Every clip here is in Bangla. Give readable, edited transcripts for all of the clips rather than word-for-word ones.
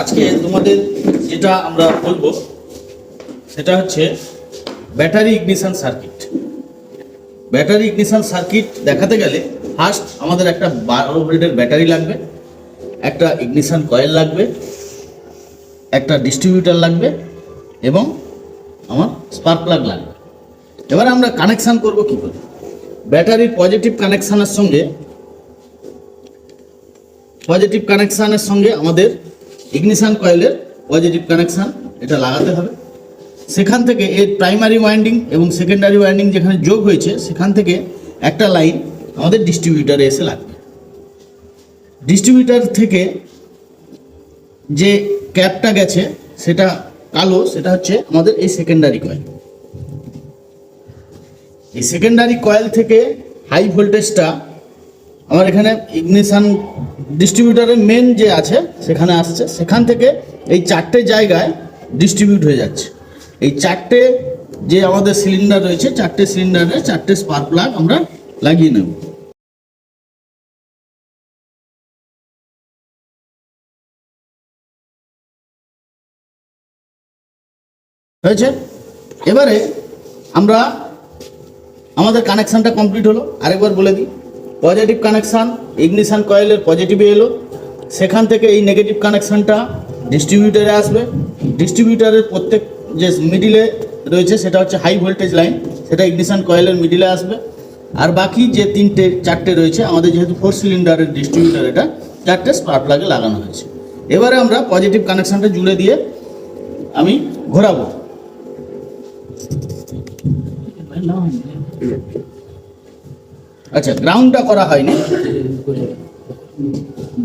আজকে তোমাদের যেটা আমরা বলবো সেটা হচ্ছে battery ignition circuit. Battery ignition circuit দেখাতে গেলে ফার্স্ট আমাদের একটা 12 ভোল্টের ব্যাটারি লাগবে, একটা ইগনিশন কয়েল লাগবে, একটা ডিস্ট্রিবিউটার লাগবে এবং আমার স্পার্ক প্লাগ লাগবে। এবারে আমরা কানেকশান করব কী করে? ব্যাটারির পজিটিভ কানেকশানের সঙ্গে আমাদের ইগনিশন কয়েলের পজিটিভ কানেকশান এটা লাগাতে হবে। সেখান থেকে এর প্রাইমারি ওয়াইন্ডিং এবং সেকেন্ডারি ওয়াইন্ডিং যেখানে যোগ হয়েছে সেখান থেকে একটা লাইন আমাদের ডিস্ট্রিবিউটারে এসে লাগবে। ডিস্ট্রিবিউটার থেকে যে ক্যাপটা গেছে সেটা কালো, সেটা হচ্ছে আমাদের এই সেকেন্ডারি কয়েল। এই সেকেন্ডারি কয়েল থেকে হাই ভোল্টেজটা আমার এখানে ইগনিশন ডিস্ট্রিবিউটারের মেন যে আছে সেখানে আসছে, সেখান থেকে এই চারটে জায়গায় ডিস্ট্রিবিউট হয়ে যাচ্ছে। এই চারটে যে আমাদের সিলিন্ডার রয়েছে, চারটে সিলিন্ডারে চারটে স্পার্ক প্লাগ আমরা লাগিয়ে নেব। হয়েছে? এবারে আমরা আমাদের কানেকশানটা কমপ্লিট হলো। আরেকবার বলে দিই, পজিটিভ কানেকশান ইগনিশন কয়েলের পজিটিভে এলো, সেখান থেকে এই নেগেটিভ কানেকশানটা ডিস্ট্রিবিউটারে আসবে। ডিস্ট্রিবিউটারের প্রত্যেক যে মিডিলে রয়েছে সেটা হচ্ছে হাই ভোল্টেজ লাইন, সেটা ইগনিশন কয়েলের মিডিলে আসবে। আর বাকি যে চারটে রয়েছে আমাদের, যেহেতু 4 সিলিন্ডারের ডিস্ট্রিবিউটার, এটা চারটে স্পার্ক প্লাগে লাগানো হয়েছে। এবারে আমরা পজিটিভ কানেকশানটা জুড়ে দিয়ে আমি ঘোরাবো। আচ্ছা, গ্রাউন্ডটা করা হয়নি।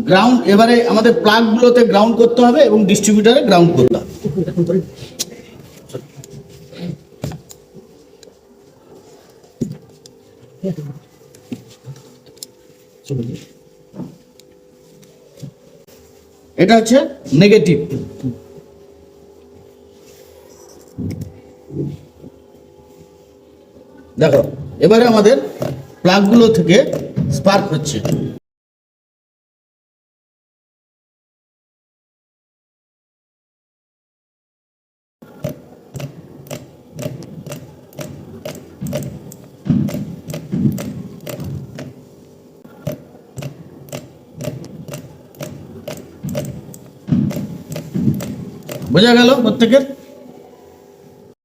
গ্রাউন্ড এবারে আমাদের প্লাগগুলোতে গ্রাউন্ড করতে হবে এবং ডিস্ট্রিবিউটারে গ্রাউন্ড করতে হবে। এটা হচ্ছে নেগেটিভ। দেখো, এবারে আমাদের প্লাগগুলো থেকে স্পার্ক হচ্ছে। বোঝা গেল প্রত্যেকের?